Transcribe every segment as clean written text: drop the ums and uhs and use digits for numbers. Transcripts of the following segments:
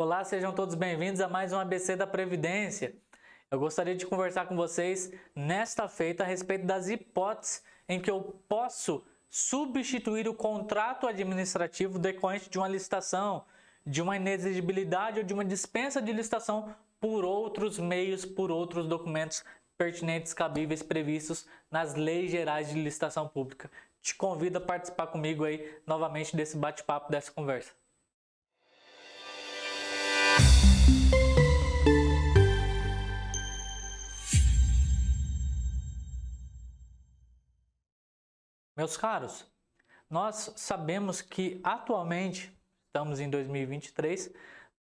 Olá, sejam todos bem-vindos a mais um ABC da Previdência. Eu gostaria de conversar com vocês nesta feita a respeito das hipóteses em que eu posso substituir o contrato administrativo decorrente de uma licitação, de uma inexigibilidade ou de uma dispensa de licitação por outros meios, por outros documentos pertinentes, cabíveis, previstos nas leis gerais de licitação pública. Te convido a participar comigo aí novamente desse bate-papo, dessa conversa. Meus caros, nós sabemos que atualmente, estamos em 2023,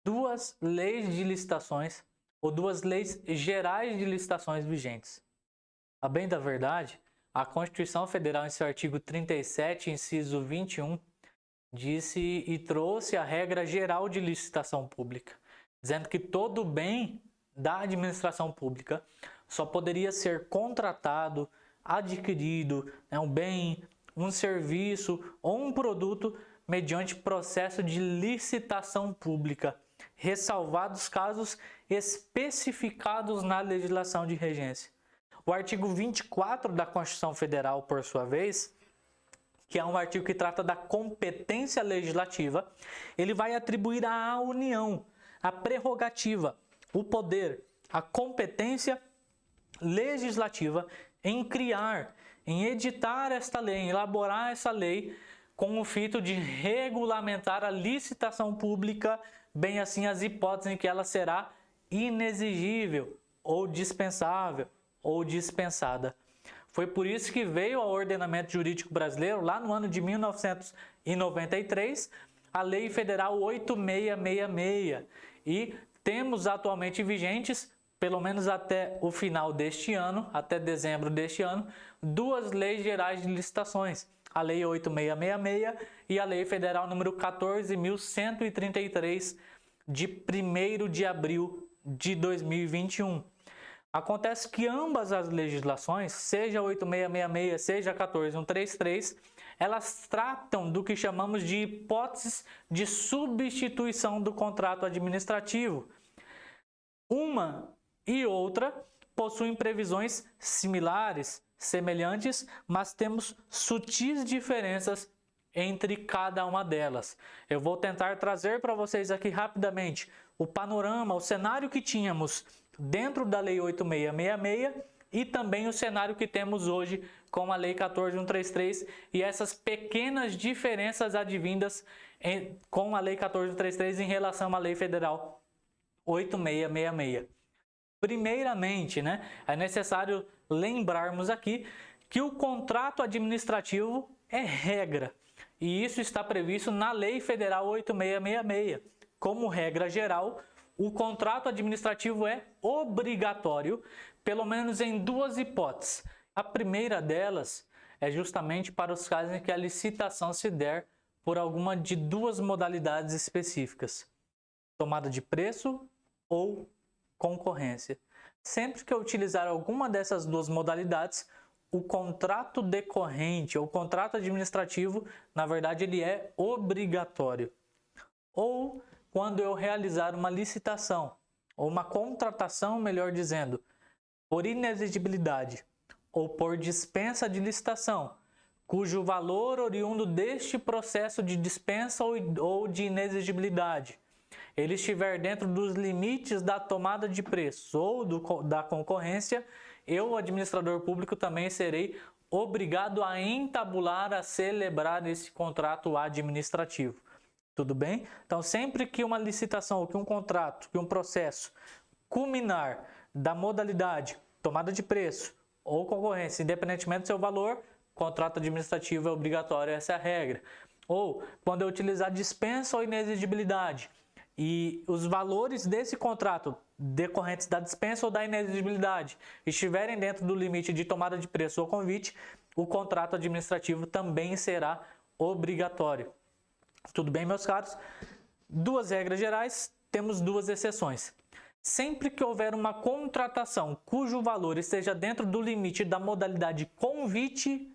duas leis de licitações ou duas leis gerais de licitações vigentes. A bem da verdade, a Constituição Federal, em seu artigo 37, inciso 21, disse e trouxe a regra geral de licitação pública, dizendo que todo bem da administração pública só poderia ser contratado, adquirido, um bem, um serviço ou um produto mediante processo de licitação pública, ressalvados casos especificados na legislação de regência. O artigo 24 da Constituição Federal, por sua vez, que é um artigo que trata da competência legislativa, ele vai atribuir à União a prerrogativa, o poder, a competência legislativa em criar, em editar esta lei, em elaborar essa lei com o fito de regulamentar a licitação pública, bem assim as hipóteses em que ela será inexigível ou dispensável ou dispensada. Foi por isso que veio ao ordenamento jurídico brasileiro, lá no ano de 1993, a Lei Federal 8666. E temos atualmente vigentes, pelo menos até o final deste ano, até dezembro deste ano, duas leis gerais de licitações, a Lei 8666 e a Lei Federal número 14.133, de 1º de abril de 2021. Acontece que ambas as legislações, seja a 8666, seja a 14.133, elas tratam do que chamamos de hipóteses de substituição do contrato administrativo. Uma e outra possuem previsões similares, semelhantes, mas temos sutis diferenças entre cada uma delas. Eu vou tentar trazer para vocês aqui rapidamente o panorama, o cenário que tínhamos dentro da Lei 8666 e também o cenário que temos hoje com a Lei 14.133 e essas pequenas diferenças advindas com a Lei 14.133 em relação à Lei Federal 8666. Primeiramente, é necessário lembrarmos aqui que o contrato administrativo é regra e isso está previsto na Lei Federal 8666. Como regra geral, o contrato administrativo é obrigatório, pelo menos em duas hipóteses. A primeira delas é justamente para os casos em que a licitação se der por alguma de duas modalidades específicas: tomada de preço ou concorrência. Sempre que eu utilizar alguma dessas duas modalidades, o contrato decorrente ou contrato administrativo, na verdade, ele é obrigatório. Ou quando eu realizar uma licitação, ou uma contratação, melhor dizendo, por inexigibilidade ou por dispensa de licitação, cujo valor oriundo deste processo de dispensa ou de inexigibilidade ele estiver dentro dos limites da tomada de preço ou da concorrência, eu, administrador público, também serei obrigado a entabular, a celebrar esse contrato administrativo. Tudo bem? Então, sempre que uma licitação, ou que um contrato, que um processo culminar da modalidade tomada de preço ou concorrência, independentemente do seu valor, contrato administrativo é obrigatório, essa é a regra. Ou quando eu utilizar dispensa ou inexigibilidade e os valores desse contrato decorrentes da dispensa ou da inexigibilidade estiverem dentro do limite de tomada de preço ou convite, o contrato administrativo também será obrigatório. Tudo bem, meus caros? Duas regras gerais, temos duas exceções. Sempre que houver uma contratação cujo valor esteja dentro do limite da modalidade convite,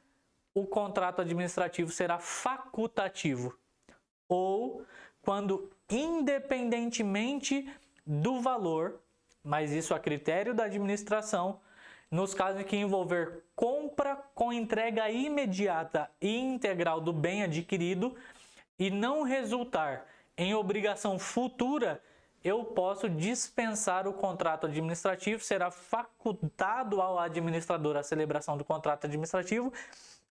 o contrato administrativo será facultativo. Ou quando independentemente do valor, mas isso a critério da administração, nos casos em que envolver compra com entrega imediata e integral do bem adquirido e não resultar em obrigação futura, eu posso dispensar o contrato administrativo, será facultado ao administrador a celebração do contrato administrativo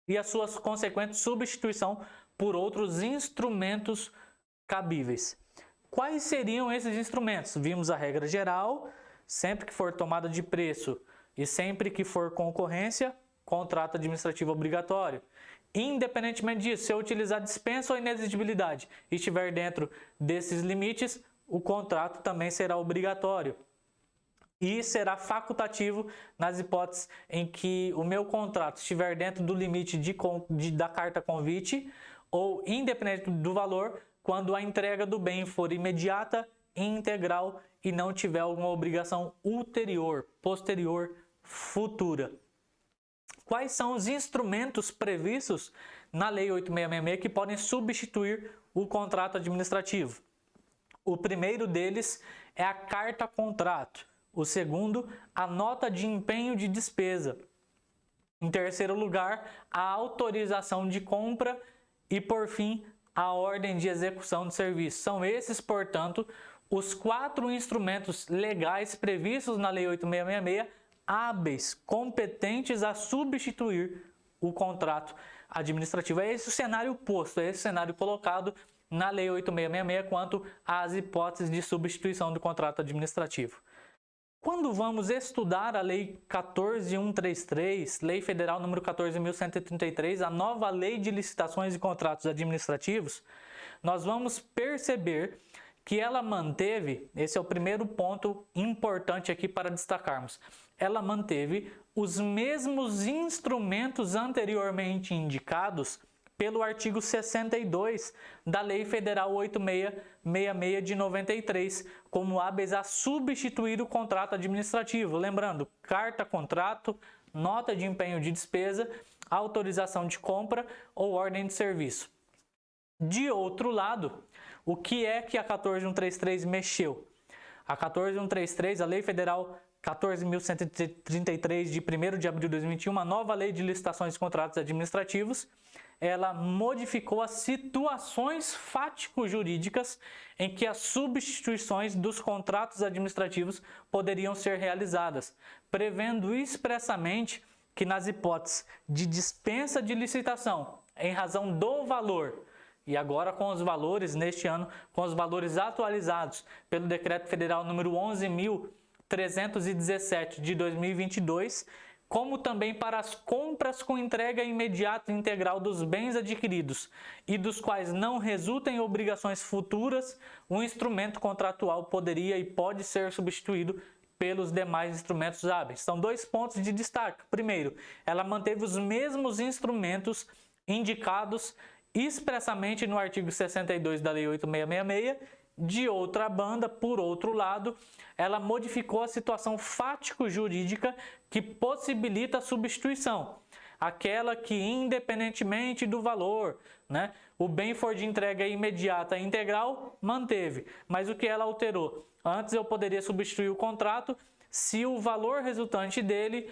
e a sua consequente substituição por outros instrumentos cabíveis. Quais seriam esses instrumentos? Vimos a regra geral, sempre que for tomada de preço e sempre que for concorrência, contrato administrativo obrigatório. Independentemente disso, se eu utilizar dispensa ou inexigibilidade e estiver dentro desses limites, o contrato também será obrigatório. E será facultativo nas hipóteses em que o meu contrato estiver dentro do limite da carta convite ou independente do valor, quando a entrega do bem for imediata, integral e não tiver alguma obrigação ulterior, posterior, futura. Quais são os instrumentos previstos na Lei 8666 que podem substituir o contrato administrativo? O primeiro deles é a carta-contrato. O segundo, a nota de empenho de despesa. Em terceiro lugar, a autorização de compra e, por fim, a ordem de execução de serviço. São esses, portanto, os 4 instrumentos legais previstos na Lei 8666, hábeis, competentes a substituir o contrato administrativo. É esse o cenário posto, é esse o cenário colocado na Lei 8666 quanto às hipóteses de substituição do contrato administrativo. Quando vamos estudar a Lei 14.133, Lei Federal número 14.133, a nova Lei de Licitações e Contratos Administrativos, nós vamos perceber que ela manteve, esse é o primeiro ponto importante aqui para destacarmos, ela manteve os mesmos instrumentos anteriormente indicados pelo artigo 62 da Lei Federal 8666 de 93, como hábeis a substituir o contrato administrativo. Lembrando, carta-contrato, nota de empenho de despesa, autorização de compra ou ordem de serviço. De outro lado, o que é que a 14.133 mexeu? A 14.133, a Lei Federal 14.133 de 1º de abril de 2021, uma nova Lei de Licitações e Contratos Administrativos, ela modificou as situações fático-jurídicas em que as substituições dos contratos administrativos poderiam ser realizadas, prevendo expressamente que nas hipóteses de dispensa de licitação, em razão do valor, e agora com os valores, neste ano, com os valores atualizados pelo Decreto Federal número 11.317 de 2022, como também para as compras com entrega imediata e integral dos bens adquiridos e dos quais não resultem obrigações futuras, o instrumento contratual poderia e pode ser substituído pelos demais instrumentos hábeis. São 2 pontos de destaque. Primeiro, ela manteve os mesmos instrumentos indicados expressamente no artigo 62 da Lei 8666. De outra banda, por outro lado, ela modificou a situação fático-jurídica que possibilita a substituição. Aquela que, independentemente do valor, o bem for de entrega imediata e integral, manteve. Mas o que ela alterou? Antes eu poderia substituir o contrato se o valor resultante dele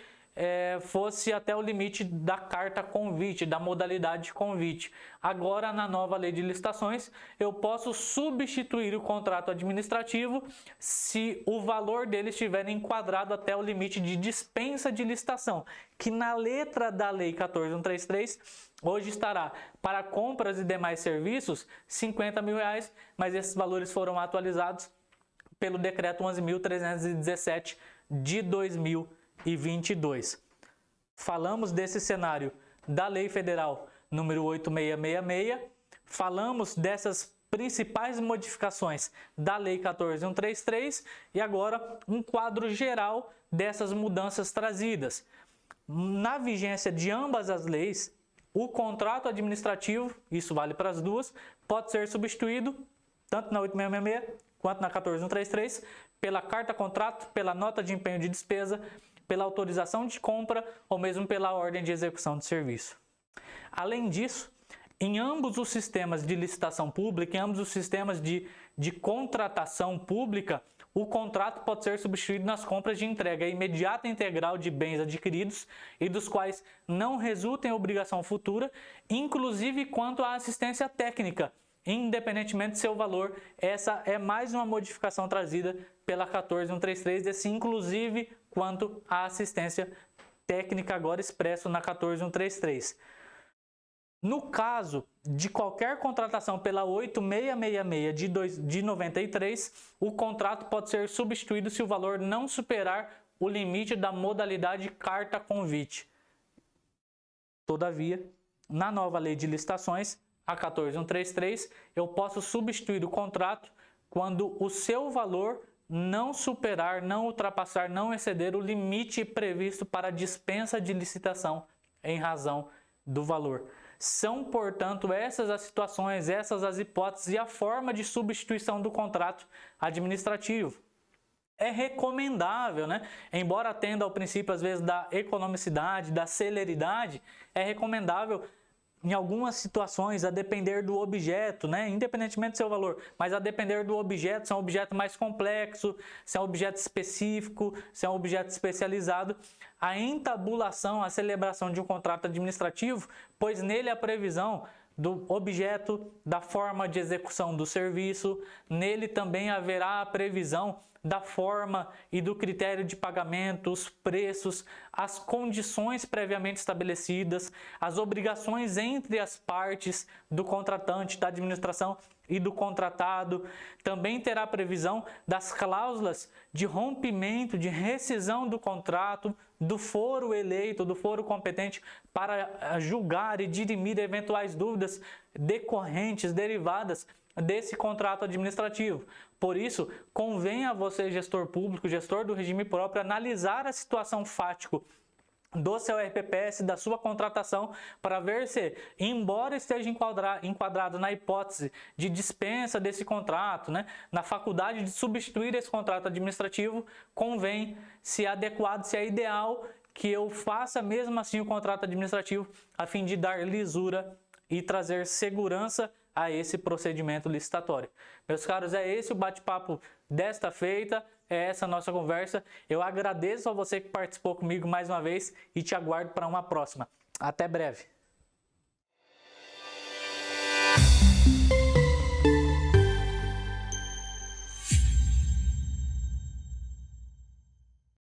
fosse até o limite da carta convite, da modalidade convite. Agora, na nova Lei de Licitações, eu posso substituir o contrato administrativo se o valor dele estiver enquadrado até o limite de dispensa de licitação, que na letra da Lei 14.133 hoje estará para compras e demais serviços R$50 mil, mas esses valores foram atualizados pelo Decreto 11.317 de 2022. Falamos desse cenário da Lei Federal número 8666, falamos dessas principais modificações da Lei 14.133 e agora um quadro geral dessas mudanças trazidas. Na vigência de ambas as leis, o contrato administrativo, isso vale para as duas, pode ser substituído tanto na 8666 quanto na 14.133 pela carta-contrato, pela nota de empenho de despesa, pela autorização de compra ou mesmo pela ordem de execução de serviço. Além disso, em ambos os sistemas de licitação pública, em ambos os sistemas de de contratação pública, o contrato pode ser substituído nas compras de entrega imediata e integral de bens adquiridos e dos quais não resulta em obrigação futura, inclusive quanto à assistência técnica, independentemente do seu valor. Essa é mais uma modificação trazida pela 14133, desse inclusive quanto à assistência técnica, agora expresso na 14133. No caso de qualquer contratação pela 8666 de 93, o contrato pode ser substituído se o valor não superar o limite da modalidade carta-convite. Todavia, na nova lei de licitações, a 14133, eu posso substituir o contrato quando o seu valor não superar, não ultrapassar, não exceder o limite previsto para dispensa de licitação em razão do valor. São, portanto, essas as situações, essas as hipóteses e a forma de substituição do contrato administrativo. É recomendável, né? Embora atenda ao princípio, às vezes, da economicidade, da celeridade, é recomendável, em algumas situações, a depender do objeto, né? Independentemente do seu valor, mas a depender do objeto, se é um objeto mais complexo, se é um objeto específico, se é um objeto especializado, a entabulação, a celebração de um contrato administrativo, pois nele a previsão do objeto, da forma de execução do serviço, nele também haverá a previsão da forma e do critério de pagamento, os preços, as condições previamente estabelecidas, as obrigações entre as partes do contratante, da administração e do contratado. Também terá previsão das cláusulas de rompimento, de rescisão do contrato, do foro eleito, do foro competente para julgar e dirimir eventuais dúvidas decorrentes, derivadas desse contrato administrativo. Por isso, convém a você, gestor público, gestor do regime próprio, analisar a situação fática do seu RPPS, da sua contratação, para ver se, embora esteja enquadrado na hipótese de dispensa desse contrato, né, na faculdade de substituir esse contrato administrativo, convém, se é adequado, se é ideal, que eu faça mesmo assim o contrato administrativo, a fim de dar lisura e trazer segurança a esse procedimento licitatório. Meus caros, é esse o bate-papo desta feita, é essa a nossa conversa. Eu agradeço a você que participou comigo mais uma vez e te aguardo para uma próxima. Até breve!